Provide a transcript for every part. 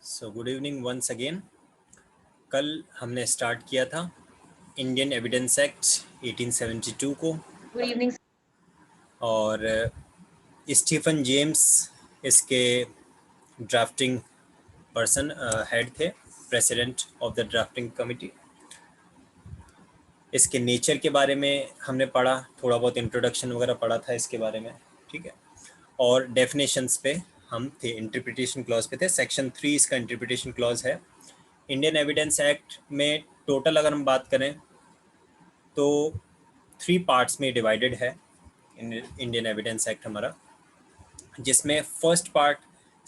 सो good evening once again. कल हमने start किया था इंडियन एविडेंस एक्ट 1872 को। Good evening. और स्टीफन जेम्स इसके ड्राफ्टिंग पर्सन हेड थे, president of the drafting committee. इसके नेचर के बारे में हमने पढ़ा, थोड़ा बहुत इंट्रोडक्शन वगैरह पढ़ा था इसके बारे में, ठीक है। और डेफिनेशंस पे हम थे, इंटरप्रिटेशन क्लॉज पे थे। सेक्शन 3 इसका इंटरप्रिटेशन क्लॉज है। इंडियन एविडेंस एक्ट में टोटल अगर हम बात करें तो 3 पार्ट्स में डिवाइडेड है इंडियन एविडेंस एक्ट हमारा, जिसमें फर्स्ट पार्ट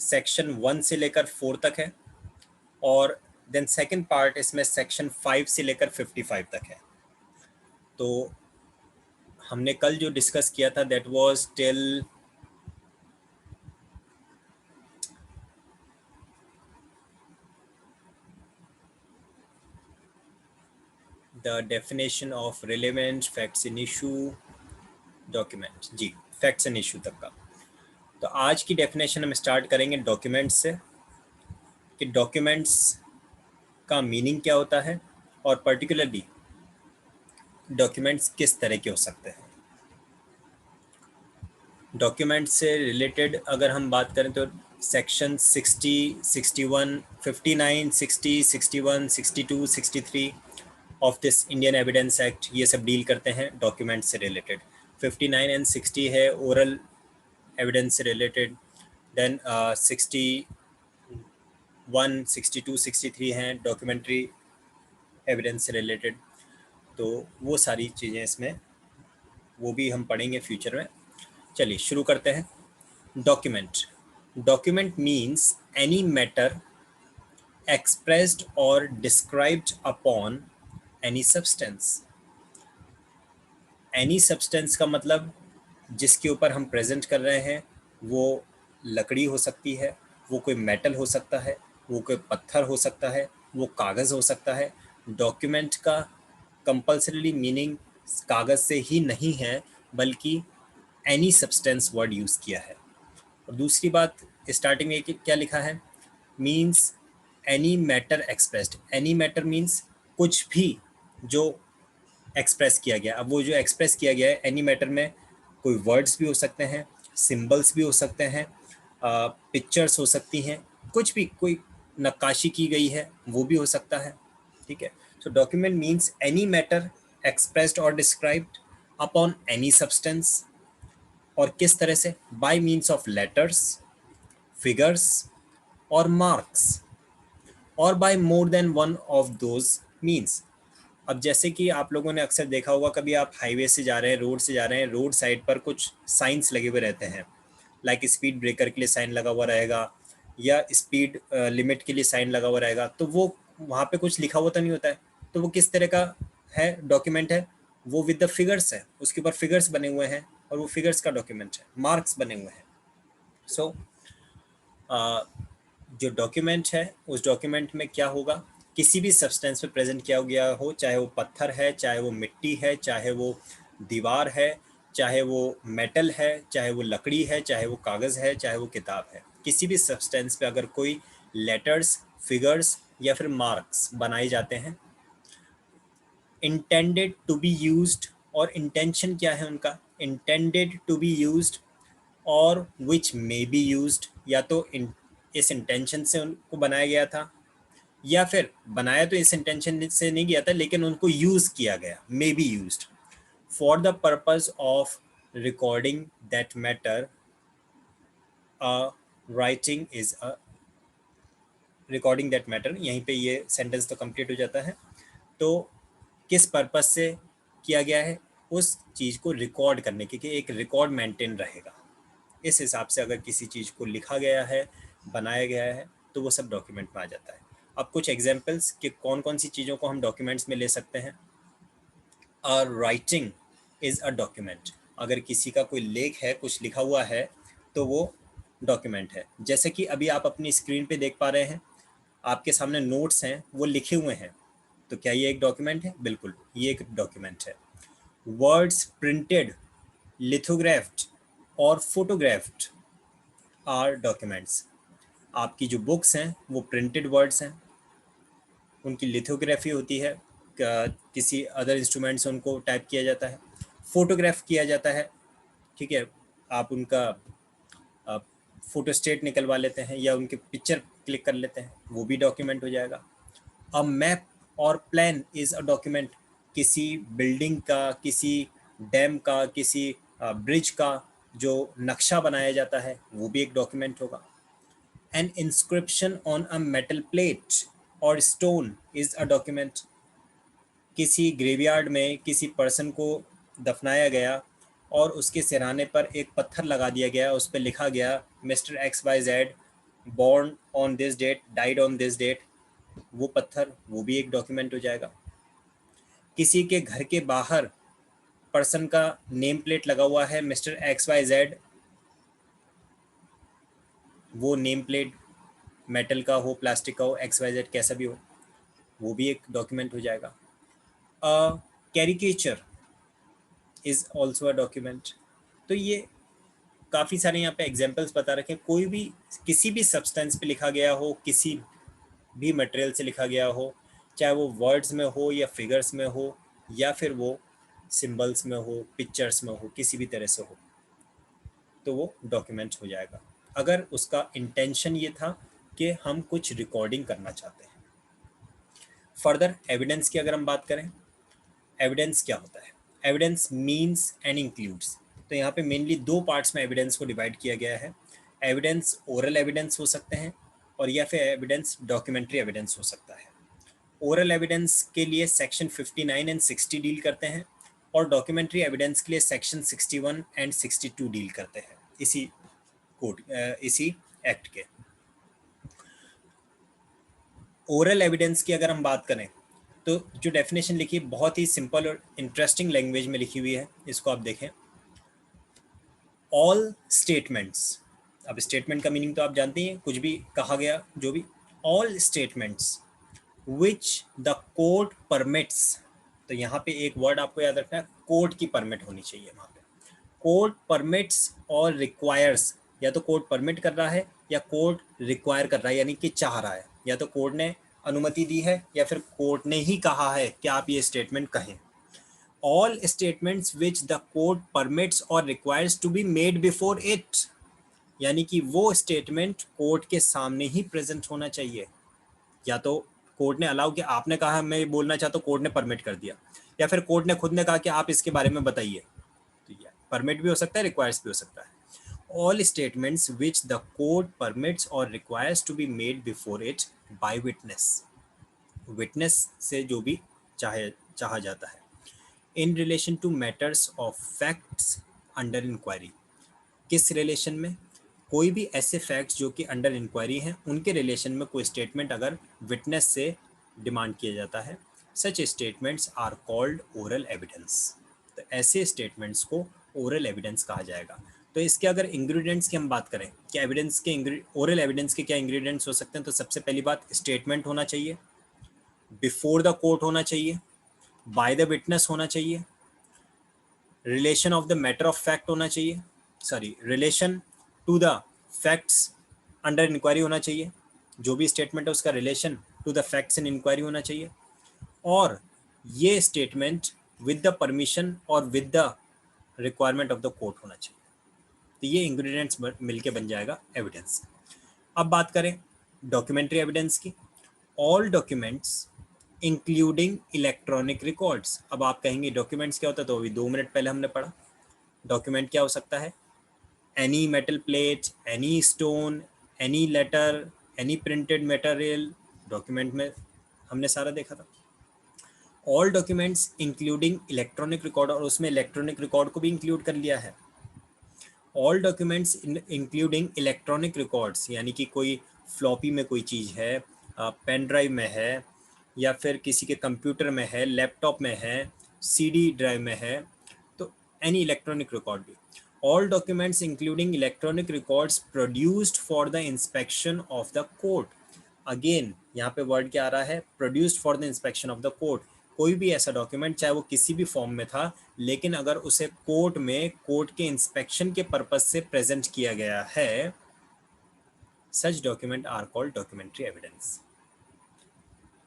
सेक्शन 1 से लेकर 4 तक है, और देन सेकंड पार्ट इसमें सेक्शन 5 से लेकर 55 तक है। तो हमने कल जो डिस्कस किया था that was till the definition of relevant facts in issue document, जी फैक्ट्स इन इशू तक का। तो आज की डेफिनेशन हम स्टार्ट करेंगे डॉक्यूमेंट्स से, कि डॉक्यूमेंट्स का मीनिंग क्या होता है और पर्टिकुलरली डॉक्यूमेंट्स किस तरह के हो सकते हैं। डॉक्यूमेंट्स से रिलेटेड अगर हम बात करें तो section 60, 61, 59, 60, 61, 62, 63 of this Indian evidence act ये सब डील करते हैं डॉक्यूमेंट्स से रिलेटेड। 59 एंड 60 है ओरल एविडेंस से रिलेटेड, देन 61, 62, 63 हैं डॉक्यूमेंट्री एविडेंस से रिलेटेड। तो वो सारी चीज़ें इसमें वो भी हम पढ़ेंगे फ्यूचर में। चलिए शुरू करते हैं। Document means any matter expressed और described upon any substance. Any substance का मतलब जिसके ऊपर हम प्रेजेंट कर रहे हैं वो लकड़ी हो सकती है, वो कोई मेटल हो सकता है, वो कोई पत्थर हो सकता है, वो कागज़ हो सकता है। डॉक्यूमेंट का कंपल्सरीली मीनिंग कागज़ से ही नहीं है, बल्कि एनी सब्सटेंस वर्ड यूज़ किया है। और दूसरी बात स्टार्टिंग में क्या लिखा है, means any matter expressed. Any matter means कुछ भी जो एक्सप्रेस किया गया। अब वो जो एक्सप्रेस किया गया है एनी मैटर में कोई वर्ड्स भी हो सकते हैं, सिंबल्स भी हो सकते हैं, पिक्चर्स हो सकती हैं, कुछ भी, कोई नक्काशी की गई है वो भी हो सकता है, ठीक है। So document means any matter expressed और डिस्क्राइब्ड अपॉन एनी सब्सटेंस। और किस तरह से? By means of letters, figures और मार्क्स, और by more than one of those means. अब जैसे कि आप लोगों ने अक्सर देखा होगा, कभी आप हाईवे से जा रहे हैं, रोड से जा रहे हैं, रोड साइड पर कुछ साइंस लगे हुए रहते हैं, लाइक स्पीड ब्रेकर के लिए साइन लगा हुआ रहेगा या स्पीड लिमिट के लिए साइन लगा हुआ रहेगा। तो वो वहाँ पे कुछ लिखा हुआ तो नहीं होता है, तो वो किस तरह का है डॉक्यूमेंट है? वो विद द फिगर्स है, उसके ऊपर फिगर्स बने हुए हैं और वो फिगर्स का डॉक्यूमेंट है, मार्क्स बने हुए हैं। सो जो डॉक्यूमेंट है उस डॉक्यूमेंट में क्या होगा, किसी भी सब्सटेंस पे प्रेजेंट किया गया हो, चाहे वो पत्थर है, चाहे वो मिट्टी है, चाहे वो दीवार है, चाहे वो मेटल है, चाहे वो लकड़ी है, चाहे वो कागज़ है, चाहे वो किताब है, किसी भी सब्सटेंस पे अगर कोई लेटर्स, फिगर्स या फिर मार्क्स बनाए जाते हैं इंटेंडेड टू बी यूज्ड, और इंटेंशन क्या है उनका, इंटेंडेड टू बी यूज्ड और विच मे बी यूज्ड, या तो इस इंटेंशन से उनको बनाया गया था, या फिर बनाया तो इस इंटेंशन से नहीं गया था लेकिन उनको यूज किया गया, may be used for the purpose of recording that matter. Writing is a recording that matter, यहीं पे ये सेंटेंस तो कंप्लीट हो जाता है। तो किस पर्पज से किया गया है, उस चीज़ को रिकॉर्ड करने के, कि एक रिकॉर्ड मेंटेन रहेगा, इस हिसाब से अगर किसी चीज़ को लिखा गया है, बनाया गया है, तो वो सब डॉक्यूमेंट में आ जाता है। अब कुछ एग्जांपल्स कि कौन कौन सी चीज़ों को हम डॉक्यूमेंट्स में ले सकते हैं। A writing is a document, अगर किसी का कोई लेख है, कुछ लिखा हुआ है, तो वो डॉक्यूमेंट है। जैसे कि अभी आप अपनी स्क्रीन पे देख पा रहे हैं, आपके सामने नोट्स हैं, वो लिखे हुए हैं, तो क्या ये एक डॉक्यूमेंट है? बिल्कुल, ये एक डॉक्यूमेंट है। वर्ड्स प्रिंटेड, लिथोग्राफ्ड और फोटोग्राफ्ड आर डॉक्यूमेंट्स। आपकी जो बुक्स हैं वो प्रिंटेड वर्ड्स हैं, उनकी लिथोग्राफी होती है, किसी अदर इंस्ट्रूमेंट से उनको टाइप किया जाता है, फोटोग्राफ किया जाता है, ठीक है, आप उनका फोटोस्टेट निकलवा लेते हैं या उनके पिक्चर क्लिक कर लेते हैं, वो भी डॉक्यूमेंट हो जाएगा। अ मैप और प्लान इज़ अ डॉक्यूमेंट, किसी बिल्डिंग का, किसी डैम का, किसी ब्रिज का जो नक्शा बनाया जाता है वो भी एक डॉक्यूमेंट होगा। N inscription on a metal plate और स्टोन इज़ अ डॉक्यूमेंट, किसी ग्रेवयार्ड में किसी पर्सन को दफनाया गया और उसके सिरहाने पर एक पत्थर लगा दिया गया, उस पर लिखा गया mister X Y Z, born on this date, died on this date, वो पत्थर वो भी एक डॉक्यूमेंट हो जाएगा। किसी के घर के बाहर पर्सन का नेम प्लेट लगा हुआ है मिस्टर एक्स वाई जेड, वो नेम प्लेट मेटल का हो, प्लास्टिक का हो, एक्स वाई जेड कैसा भी हो, वो भी एक डॉक्यूमेंट हो जाएगा। A caricature is also a document. तो ये काफ़ी सारे यहाँ पे एग्जांपल्स बता रखे हैं, कोई भी किसी भी सब्सटेंस पे लिखा गया हो, किसी भी मटेरियल से लिखा गया हो, चाहे वो वर्ड्स में हो या फिगर्स में हो या फिर वो सिंबल्स में हो, पिक्चर्स में हो, किसी भी तरह से हो, तो वो डॉक्यूमेंट हो जाएगा अगर उसका इंटेंशन ये था कि हम कुछ रिकॉर्डिंग करना चाहते हैं। फर्दर एविडेंस की अगर हम बात करें, एविडेंस क्या होता है? एविडेंस मीन्स एंड इंक्लूड्स, तो यहाँ पे मेनली दो पार्ट्स में एविडेंस को डिवाइड किया गया है। एविडेंस ओरल एविडेंस हो सकते हैं और या फिर एविडेंस डॉक्यूमेंट्री एविडेंस हो सकता है। ओरल एविडेंस के लिए सेक्शन 59 एंड 60 डील करते हैं और डॉक्यूमेंट्री एविडेंस के लिए सेक्शन 61 एंड 62 डील करते हैं इसी कोड इसी एक्ट के। ओरल एविडेंस की अगर हम बात करें तो जो डेफिनेशन लिखी है बहुत ही सिंपल और इंटरेस्टिंग लैंग्वेज में लिखी हुई है, इसको आप देखें। ऑल स्टेटमेंट्स, अब स्टेटमेंट का मीनिंग तो आप जानते हैं, कुछ भी कहा गया जो भी, all statements which the court permits, तो यहाँ पे एक वर्ड आपको याद रखना है, कोर्ट की परमिट होनी चाहिए वहाँ पे। कोर्ट परमिट्स और रिक्वायर्स, या तो कोर्ट परमिट कर रहा है या कोर्ट रिक्वायर कर रहा है, यानी कि चाह रहा है, या तो कोर्ट ने अनुमति दी है या फिर कोर्ट ने ही कहा है कि आप ये स्टेटमेंट कहें। All statements which the court permits और requires to be made before it, यानी कि वो स्टेटमेंट कोर्ट के सामने ही प्रेजेंट होना चाहिए। या तो कोर्ट ने अलाउ किया, आपने कहा मैं बोलना चाहता हूँ, कोर्ट ने परमिट कर दिया, या फिर कोर्ट ने खुद ने कहा कि आप इसके बारे में बताइए, तो ये परमिट भी हो सकता है, रिक्वायर्स भी हो सकता है। All statements which the court permits और requires to be made before it by witness, witness से जो भी चाहा जाता है। In relation to matters of facts under inquiry, किस रिलेशन में? कोई भी ऐसे फैक्ट्स जो कि अंडर इंक्वायरी हैं उनके रिलेशन में कोई स्टेटमेंट अगर विटनेस से डिमांड किया जाता है, such statements are called oral evidence, तो ऐसे स्टेटमेंट्स को ओरल एविडेंस कहा जाएगा। तो इसके अगर इंग्रेडिएंट्स की हम बात करें कि एविडेंस के ओरल एविडेंस के क्या इंग्रेडिएंट्स हो सकते हैं, तो सबसे पहली बात स्टेटमेंट होना चाहिए, बिफोर द कोर्ट होना चाहिए, बाय द विटनेस होना चाहिए, relation of the matter of fact होना चाहिए, sorry relation to the facts under inquiry होना चाहिए, जो भी स्टेटमेंट है उसका relation to the facts in inquiry होना चाहिए, और ये स्टेटमेंट विद द परमिशन और with the requirement of the court होना चाहिए। तो ये इंग्रेडिएंट्स मिलके बन जाएगा एविडेंस। अब बात करें डॉक्यूमेंट्री एविडेंस की। All documents including electronic records, अब आप कहेंगे डॉक्यूमेंट्स क्या होता है, तो अभी 2 मिनट पहले हमने पढ़ा डॉक्यूमेंट क्या हो सकता है, any metal plate, any stone, any letter, any printed material, document में हमने सारा देखा था। All documents including electronic record, और उसमें इलेक्ट्रॉनिक रिकॉर्ड को भी इंक्लूड कर लिया है। All documents including electronic records, यानी कि कोई फ्लॉपी में कोई चीज़ है, पेन ड्राइव में है, या फिर किसी के कंप्यूटर में है, लैपटॉप में है, सीडी ड्राइव में है, तो एनी इलेक्ट्रॉनिक रिकॉर्ड भी। All documents including electronic records produced for the inspection of the court, again यहाँ पे वर्ड क्या आ रहा है, produced for the inspection of the court. कोई भी ऐसा डॉक्यूमेंट चाहे वो किसी भी फॉर्म में था, लेकिन अगर उसे कोर्ट में कोर्ट के इंस्पेक्शन के पर्पस से प्रेजेंट किया गया है Such document are called documentary evidence.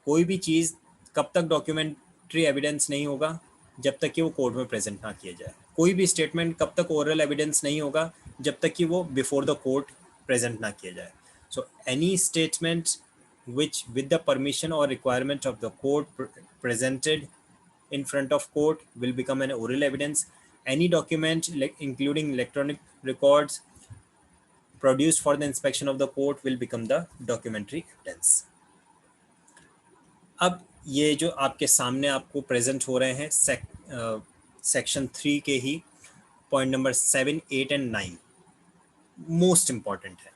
कोई भी चीज़ कब तक डॉक्यूमेंट्री एविडेंस नहीं होगा, जब तक कि वो कोर्ट में प्रेजेंट ना किया जाए. कोई भी स्टेटमेंट कब तक ओरल एविडेंस नहीं होगा, जब तक कि वो बिफोर द कोर्ट प्रेजेंट ना किया जाए. So any statement which with the permission or requirement of the court presented in front of court will become an oral evidence. Any document including electronic records produced for the inspection of the court will become the documentary evidence. अब ये जो आपके सामने आपको present हो रहे हैं section 3 के ही point number 7, 8 and 9 most important है.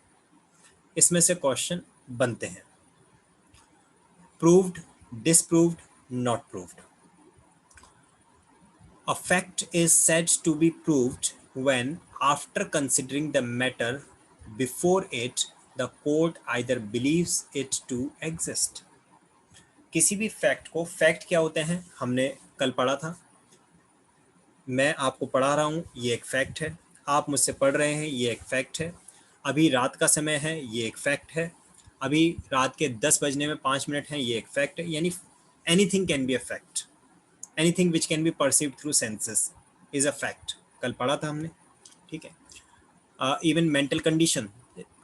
इसमें से क्वेश्चन बनते हैं. Proved, disproved, not proved. A fact is said to be proved when, after considering the matter before it, the court either believes it to exist. किसी भी fact को, fact क्या होते हैं हमने कल पढ़ा था. मैं आपको पढ़ा रहा हूँ, ये एक फैक्ट है. आप मुझसे पढ़ रहे हैं, ये एक फैक्ट है. अभी रात का समय है, ये एक फैक्ट है. अभी रात के 10 बजने में 5 मिनट हैं, ये एक फैक्ट है. यानी anything can be a fact. Anything which can be perceived through senses is a fact. कल पढ़ा था हमने, ठीक है. Even mental condition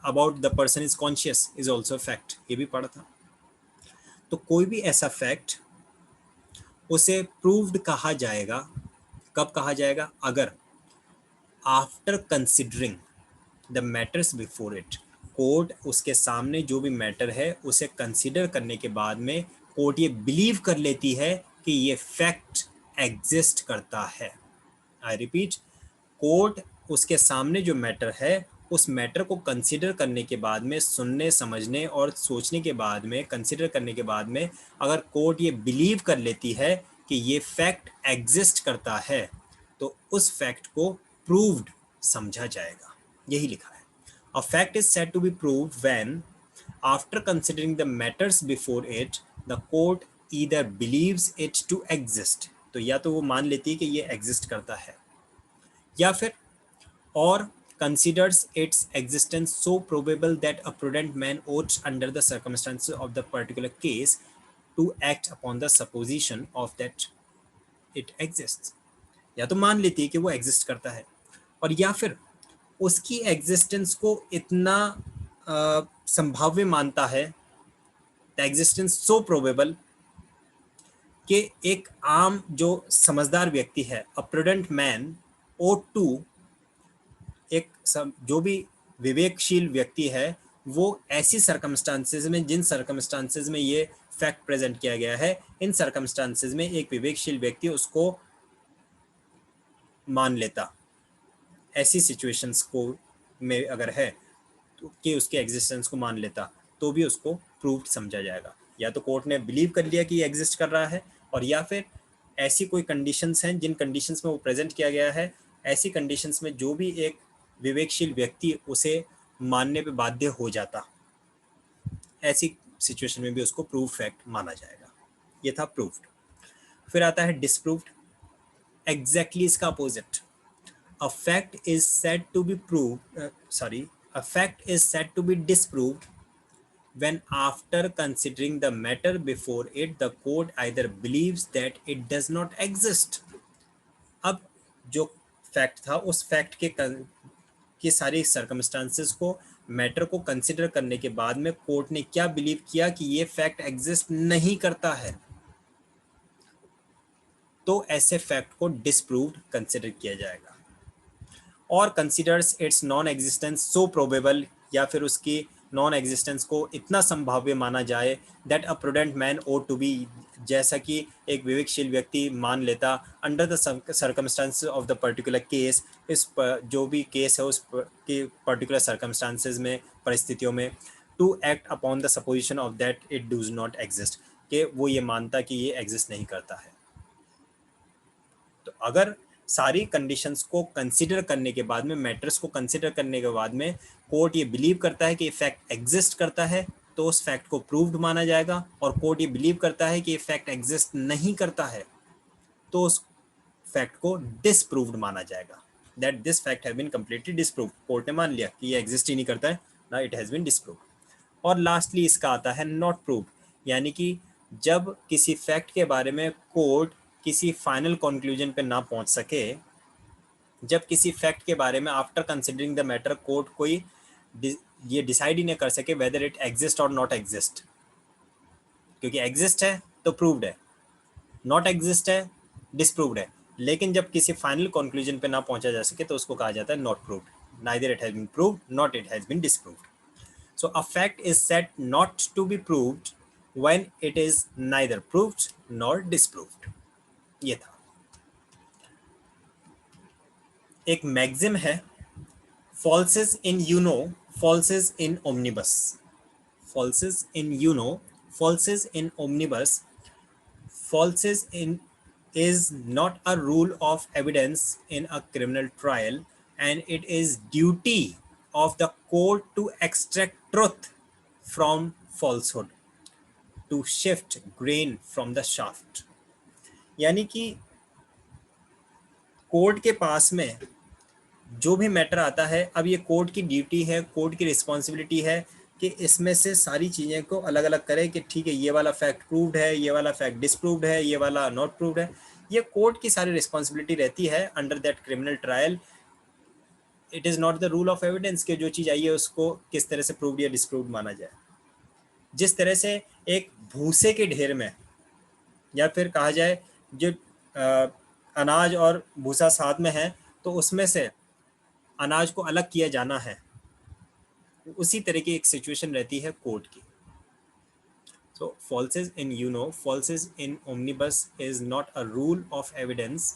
about the person is conscious is also fact, ये भी पढ़ा था. तो कोई भी ऐसा फैक्ट उसे प्रूव्ड कहा जाएगा. कब कहा जाएगा? अगर after considering the matters before it, court उसके सामने जो भी मैटर है उसे कंसिडर करने के बाद में कोर्ट ये बिलीव कर लेती है कि ये फैक्ट एग्जिस्ट करता है. आई रिपीट, कोर्ट उसके सामने जो मैटर है उस मैटर को कंसिडर करने के बाद में, सुनने, समझने और सोचने के बाद में, कंसिडर करने के बाद में, अगर कोर्ट ये बिलीव कर लेती है कि ये फैक्ट एग्जिस्ट करता है तो उस फैक्ट को प्रूव्ड समझा जाएगा. यही लिखा है. A fact is said to be proved when, after considering the matters before it, the court either believes it to exist. तो या तो वो मान लेती है कि ये एग्जिस्ट करता है, या फिर और considers its existence so probable that a prudent man ought, under the circumstances of the particular case, to act upon the supposition of that it exists. या तो मान लेती है कि वो एग्जिस्ट करता है, और या फिर उसकी एग्जिस्टेंस को इतना संभाव्य मानता है, द एग्जिस्टेंस सो प्रोबेबल, कि एक आम जो समझदार व्यक्ति है, अ प्रूडेंट मैन ought to, एक जो भी विवेकशील व्यक्ति है, वो ऐसी सर्कमस्टांसेस में, जिन सर्कमस्टांसेस में ये फैक्ट प्रेजेंट किया गया है, इन सर्कमस्टांसेस में एक विवेकशील व्यक्ति उसको मान लेता. ऐसी सिचुएशंस को में अगर है तो कि उसके एग्जिस्टेंस को मान लेता, तो भी उसको प्रूव्ड समझा जाएगा. या तो कोर्ट ने बिलीव कर लिया कि ये एग्जिस्ट कर रहा है, और या फिर ऐसी कोई कंडीशंस हैं जिन कंडीशंस में वो प्रेजेंट किया गया है, ऐसी कंडीशंस में जो भी एक विवेकशील व्यक्ति उसे मानने पे बाध्य हो जाता, ऐसी सिचुएशन में भी उसको प्रूव फैक्ट माना जाएगा. ये था प्रूव्ड. फिर आता है डिसप्रूव्ड. एग्जैक्टली इसका opposite. A fact is said to be a fact is said to be disproved when, after considering the matter before it, the court either believes that it does not exist. अब जो fact था, उस fact के सारी circumstances को, matter को consider करने के बाद में कोर्ट ने क्या बिलीव किया कि ये फैक्ट एग्जिस्ट नहीं करता है, तो ऐसे फैक्ट को डिसप्रूव्ड कंसिडर किया जाएगा. और considers it's non existence so probable, या फिर उसकी नॉन एग्जिस्टेंस को इतना संभाव्य माना जाए, that a prudent man ought to be, जैसा कि एक विवेकशील व्यक्ति मान लेता, under the circumstances of the particular case, इस जो भी केस है उस के पर्टिकुलर सर्कमस्टांसेस में, परिस्थितियों में, to act upon the supposition of that it does not exist, कि वो ये मानता कि ये एग्जिस्ट नहीं करता है. तो अगर सारी कंडीशंस को कंसिडर करने के बाद में, मैटर्स को कंसिडर करने के बाद में, कोर्ट ये बिलीव करता है कि फैक्ट एग्जिस्ट करता है, तो उस फैक्ट को प्रूव्ड माना जाएगा. और कोर्ट ये बिलीव करता है कि ये फैक्ट एग्जिस्ट नहीं करता है, तो उस फैक्ट को डिसप्रूव्ड माना जाएगा. That this fact have been completely disproved. Court ने मान लिया कि ये एग्जिस्ट ही नहीं करता है, ना इट हैज़ बीन डिस्प्रूव्ड। और लास्टली इसका आता है नॉट प्रूव्ड, यानी कि जब किसी फैक्ट के बारे में कोर्ट किसी फाइनल कंक्लूजन पे ना पहुंच सके, जब किसी फैक्ट के बारे में after considering the matter court कोई ये डिसाइड ही नहीं कर सके वेदर इट एग्जिस्ट और नॉट एग्जिस्ट, क्योंकि एग्जिस्ट है तो प्रूव्ड है, नॉट एग्जिस्ट है डिसप्रूव्ड है, लेकिन जब किसी फाइनल कंक्लूजन पे ना पहुंचा जा सके तो उसको कहा जाता है not proved, neither it has been proved not it has been disproved. So a fact is said not to be proved when it is neither proved nor disproved. ये था। एक मैक्सिम है, falses in uno, falses in omnibus. Falses in uno, falses in omnibus. Falses in is not a rule of evidence in a criminal trial, and it is duty of the court to extract truth from falsehood, to shift grain from the shaft। यानी कि court के पास में जो भी matter आता है, अब ये कोर्ट की ड्यूटी है, कोर्ट की रिस्पॉन्सिबिलिटी है कि इसमें से सारी चीज़ें को अलग अलग करे कि ठीक है ये वाला फैक्ट प्रूव्ड है, ये वाला फैक्ट डिसप्रूव्ड है, ये वाला नॉट प्रूव्ड है। ये कोर्ट की सारी रिस्पॉन्सिबिलिटी रहती है under that criminal trial. It is not the rule of evidence कि जो चीज़ आई है उसको किस तरह से प्रूव्ड या डिसप्रूव्ड माना जाए। जिस तरह से एक भूसे के ढेर में, या फिर कहा जाए जो अनाज और भूसा साथ में है तो उसमें से अनाज को अलग किया जाना है, उसी तरह की एक सिचुएशन रहती है कोर्ट की। सो falses in uno, falses in omnibus is not a rule of evidence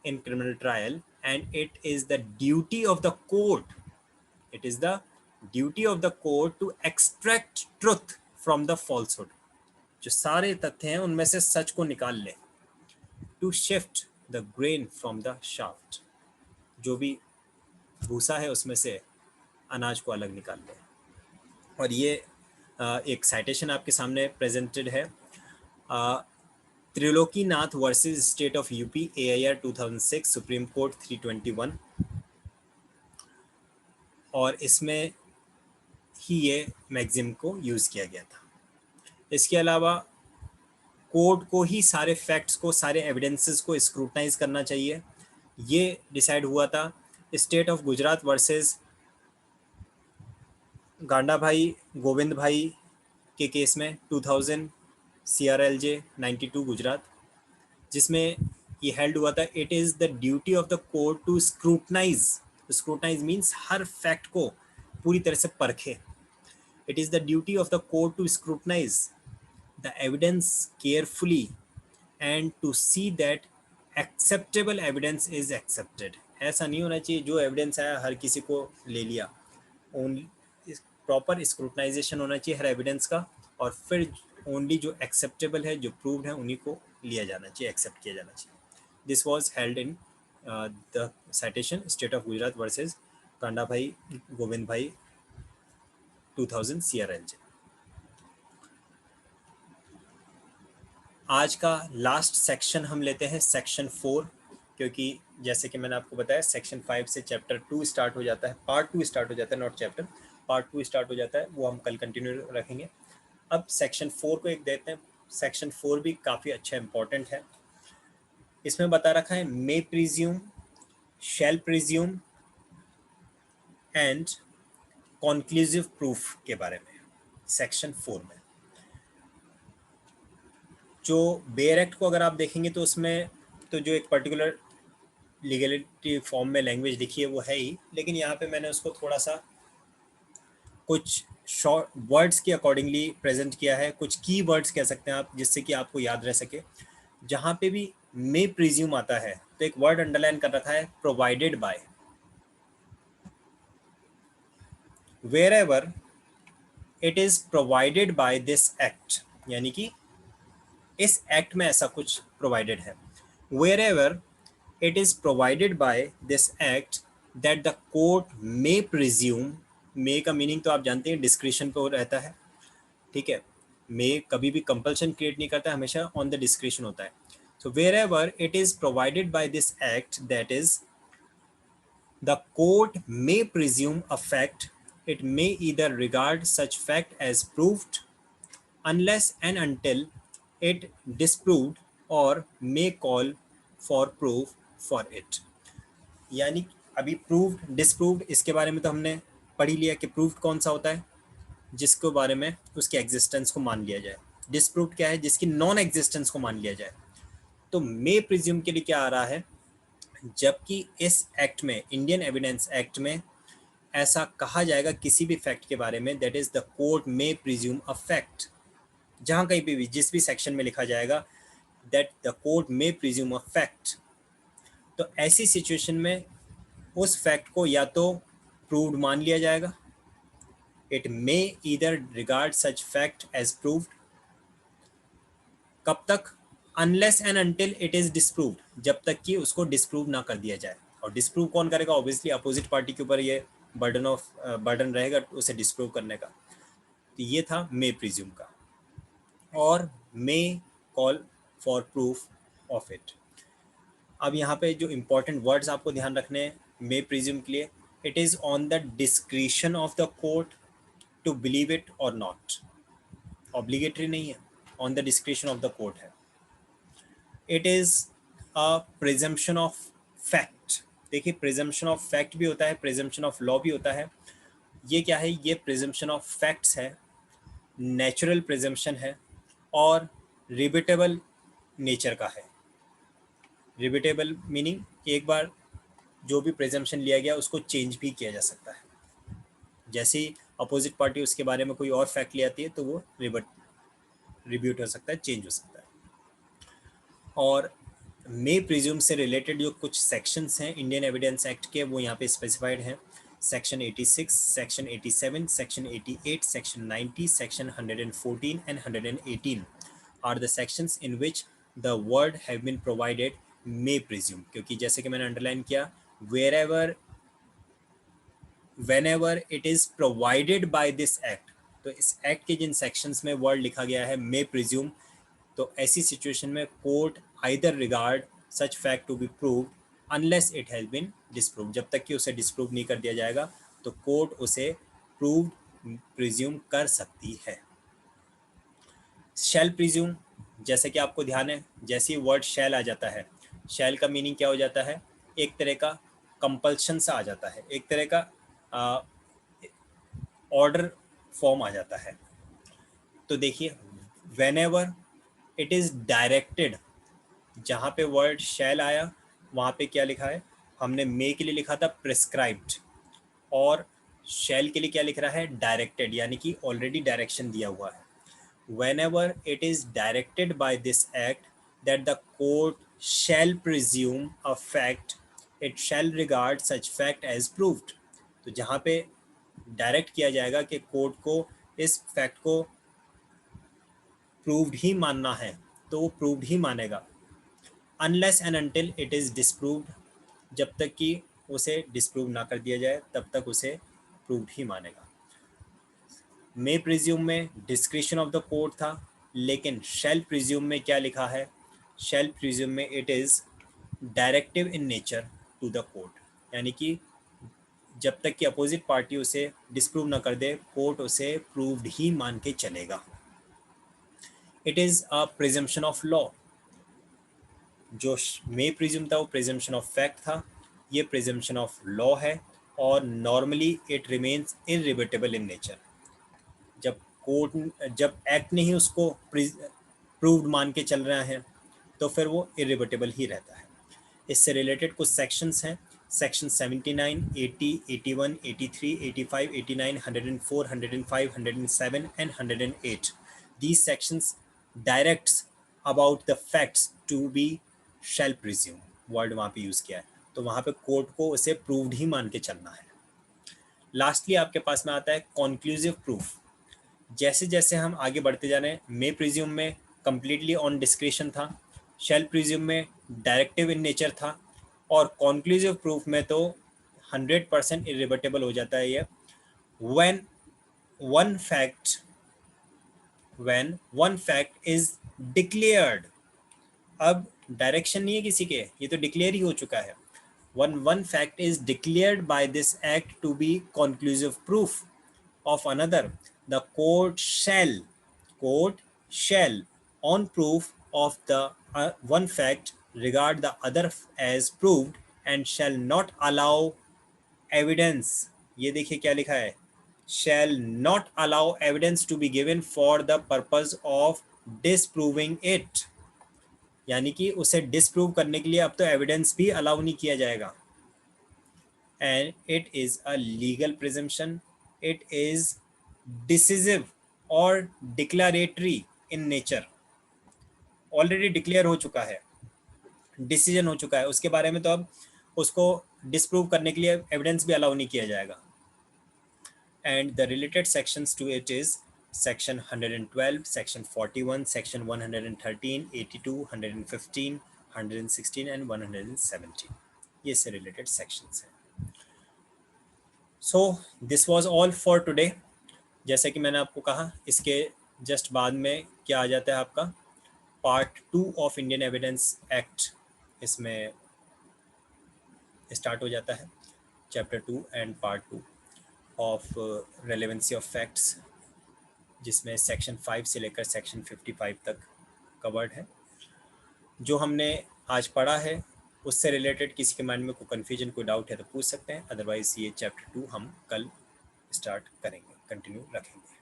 in criminal trial, and it is the duty of the court, it is the duty of the court to extract truth from the falsehood, जो सारे तथ्य हैं उनमें से सच को निकाल ले, to shift the grain from the shaft, जो भी भूसा है उसमें से अनाज को अलग निकाल ले। और ये एक साइटेशन आपके सामने प्रेजेंटेड है, Trilokinath versus state of UP, AIR 2006, supreme court 321, और इसमें ही ये मैक्सिम को यूज़ किया गया था। इसके अलावा कोर्ट को ही सारे फैक्ट्स को, सारे एविडेंसेस को स्क्रूटनाइज करना चाहिए। ये डिसाइड हुआ था स्टेट ऑफ गुजरात वर्सेस गांडा भाई गोविंद भाई के केस में 2000 CRLJ 92 गुजरात, जिसमें ये हेल्ड हुआ था it is the duty of the court to scrutinise, scrutinise means हर फैक्ट को पूरी तरह से परखे। It is the duty of the court to scrutinise the evidence carefully and to see that acceptable evidence is accepted. ऐसा नहीं होना चाहिए जो एविडेंस आया हर किसी को ले लिया, ओनली प्रॉपर स्क्रूटनाइजेशन होना चाहिए हर एविडेंस का, और फिर ओनली जो एक्सेप्टेबल है, जो प्रूव्ड है, उन्हीं को लिया जाना चाहिए, एक्सेप्ट किया जाना चाहिए। This was held in the citation state of Gujarat versus Kanda भाई गोविंद भाई 2000 CRLJ। आज का लास्ट सेक्शन हम लेते हैं सेक्शन 4, क्योंकि जैसे कि मैंने आपको बताया सेक्शन 5 से चैप्टर 2 स्टार्ट हो जाता है, पार्ट 2 स्टार्ट हो जाता है, नॉट चैप्टर, पार्ट 2 स्टार्ट हो जाता है, वो हम कल कंटिन्यू रखेंगे। अब सेक्शन 4 को एक देखते हैं। सेक्शन 4 भी काफ़ी अच्छा इंपॉर्टेंट है। इसमें बता रखा है मे presume, shell presume and conclusive proof के बारे में। सेक्शन 4 में जो बेयर एक्ट को अगर आप देखेंगे तो उसमें तो जो एक पर्टिकुलर लीगलिटी फॉर्म में लैंग्वेज लिखी है वो है ही, लेकिन यहाँ पे मैंने उसको थोड़ा सा कुछ शॉर्ट वर्ड्स के अकॉर्डिंगली प्रेजेंट किया है, कुछ की वर्ड्स कह सकते हैं आप, जिससे कि आपको याद रह सके। जहाँ पे भी मे प्रिज्यूम आता है तो एक वर्ड अंडरलाइन कर रखा है provided by. Wherever it is provided by this act, यानी कि इस एक्ट में ऐसा कुछ प्रोवाइडेड है। Wherever it is provided by this act that the court may presume, may का मीनिंग तो आप जानते हैं डिस्क्रिशन पे रहता है, ठीक है। मे कभी भी कंपल्शन क्रिएट नहीं करता, हमेशा ऑन द डिस्क्रिशन होता है। So wherever it is provided by this act that is the court may presume a fact it may either regard such fact as proved unless and until it disproved or may call for proof for it. यानी अभी proved disproved इसके बारे में तो हमने पढ़ ही लिया कि प्रूव्ड कौन सा होता है, जिसके बारे में उसके एग्जिस्टेंस को मान लिया जाए। डिसप्रूव्ड क्या है, जिसकी नॉन एग्जिस्टेंस को मान लिया जाए। तो मे प्रिज्यूम के लिए क्या आ रहा है, जबकि इस एक्ट में, इंडियन एविडेंस एक्ट में ऐसा कहा जाएगा किसी भी फैक्ट के बारे में, that is the court may presume a fact. जहां कहीं पे भी जिस भी सेक्शन में लिखा जाएगा that the court may presume a fact, तो ऐसी सिचुएशन में उस फैक्ट को या तो प्रूव्ड मान लिया जाएगा, it may either regard such fact as proved, कब तक, unless and until it is disproved, जब तक कि उसको डिसप्रूव ना कर दिया जाए। और डिसप्रूव कौन करेगा, ऑब्वियसली अपोजिट पार्टी के ऊपर ये बर्डन रहेगा उसे डिसप्रूव करने का। तो ये था मे प्रिज्यूम का, और मे call for proof of it. अब यहाँ पे जो इंपॉर्टेंट वर्ड्स आपको ध्यान रखने हैं मे प्रिज्यूम के लिए, it is on the discretion of the court to believe it और नॉट, ऑब्लिगेटरी नहीं है, on the discretion of the court है। It is a presumption of fact. देखिए प्रिजम्पशन ऑफ फैक्ट भी होता है, प्रिजम्पशन ऑफ लॉ भी होता है। ये क्या है, ये प्रिजम्पशन ऑफ फैक्ट्स है, नेचुरल प्रिजम्पशन है और रिबिटेबल नेचर का है। रिबिटेबल मीनिंग एक बार जो भी प्रिजम्पशन लिया गया उसको चेंज भी किया जा सकता है। जैसे ही अपोजिट पार्टी उसके बारे में कोई और फैक्ट ले आती है तो वो रिब्यूट हो सकता है, चेंज हो सकता है। और मे प्रिज्यूम से रिलेटेड जो कुछ सेक्शंस हैं इंडियन एविडेंस एक्ट के, वो यहाँ पे स्पेसिफाइड हैं। Section 86, section 87, section 88, section 90, section 114 and 118 are the sections in which the word have been provided may presume. क्योंकि जैसे कि मैंने अंडरलाइन किया, whenever it is provided by this act, तो इस एक्ट के जिन सेक्शंस में वर्ड लिखा गया है मे प्रिज्यूम, तो ऐसी सिचुएशन में court either regard such fact to be proved unless it has been disproved, जब तक कि उसे डिसप्रूव नहीं कर दिया जाएगा तो कोर्ट उसे प्रूव्ड प्रिज्यूम कर सकती है। शैल प्रिज्यूम, जैसे कि आपको ध्यान है, जैसे ही वर्ड शैल आ जाता है, शैल का मीनिंग क्या हो जाता है, एक तरह का कंपल्शन सा आ जाता है, एक तरह का ऑर्डर फॉर्म आ जाता है। तो देखिए व्हेनेवर इट इज़ डायरेक्टेड, जहाँ पे वर्ड शैल आया वहाँ पे क्या लिखा है, हमने मे के लिए लिखा था प्रिस्क्राइब्ड, और शैल के लिए क्या लिख रहा है, डायरेक्टेड, यानी कि ऑलरेडी डायरेक्शन दिया हुआ है। whenever it is directed by this act that the court shall presume a fact, it shall regard such fact as proved। तो जहाँ पे डायरेक्ट किया जाएगा कि कोर्ट को इस फैक्ट को प्रूव्ड ही मानना है तो वो प्रूव्ड ही मानेगा, unless and until it is disproved, जब तक कि उसे डिसप्रूव ना कर दिया जाए तब तक उसे प्रूव्ड ही मानेगा। मे प्रिज्यूम में डिस्क्रिशन ऑफ द कोर्ट था, लेकिन शैल प्रिज्यूम में क्या लिखा है, शैल प्रिज्यूम में it is directive in nature to the court, यानी कि जब तक कि अपोजिट पार्टी उसे डिसप्रूव ना कर दे कोर्ट उसे प्रूव्ड ही मान के चलेगा। It is a presumption of law, जो मे प्रिज्यूम था वो प्रिजम्पशन ऑफ फैक्ट था, ये प्रिजम्पशन ऑफ लॉ है, और normally it remains irrebuttable in nature. जब एक्ट ने ही उसको प्रूव्ड मान के चल रहा है तो फिर वो इरिबिटेबल ही रहता है। इससे रिलेटेड कुछ सेक्शंस हैं, section 79, 80, 81, 83, 85, 89, 104, 105, 107 and 108. These sections directs about the facts to be shall presume, word वहाँ पे यूज़ किया है, तो वहाँ पे कोर्ट को उसे प्रूव्ड ही मान के चलना है। लास्टली आपके पास में आता है कॉन्क्लूसिव प्रूफ। जैसे जैसे हम आगे बढ़ते जा रहे हैं, मे प्रिज्यूम में कम्प्लीटली ऑन डिस्क्रिशन था, शैल प्रिज्यूम में डायरेक्टिव इन नेचर था, और कॉन्क्लूसिव प्रूफ में तो 100% इरिबिटेबल हो जाता है ये, when one fact is declared। अब डायरेक्शन नहीं है किसी के, ये तो डिक्लेयर ही हो चुका है। One fact is declared by this act to be conclusive proof, of another, the court shall on proof of the one fact regard the other as proved and shall not allow evidence. ये देखिए क्या लिखा है, shall not allow evidence to be given for the purpose of disproving it. यानी कि उसे disprove करने के लिए अब तो एविडेंस भी अलाउ नहीं किया जाएगा. And it is a legal presumption. It is decisive or declaratory in nature. Already declare हो चुका है, डिसीजन हो चुका है उसके बारे में, तो अब उसको डिसप्रूव करने के लिए एविडेंस भी अलाउ नहीं किया जाएगा. And the related sections to it is section 112, section 41, section 113, 82, 115, 116 and 117. ये से रिलेटेड सेक्शंस हैं. So this was all for today. जैसे कि मैंने आपको कहा, इसके जस्ट बाद में क्या आ जाता है आपका part 2 of Indian evidence act, इसमें स्टार्ट हो जाता है chapter 2 and part 2 of relevancy of facts, जिसमें सेक्शन 5 से लेकर सेक्शन 55 तक कवर्ड है. जो हमने आज पढ़ा है उससे रिलेटेड किसी के माइंड में कोई कन्फ्यूजन, कोई डाउट है तो पूछ सकते हैं. अदरवाइज ये चैप्टर 2 हम कल स्टार्ट करेंगे, कंटिन्यू रखेंगे.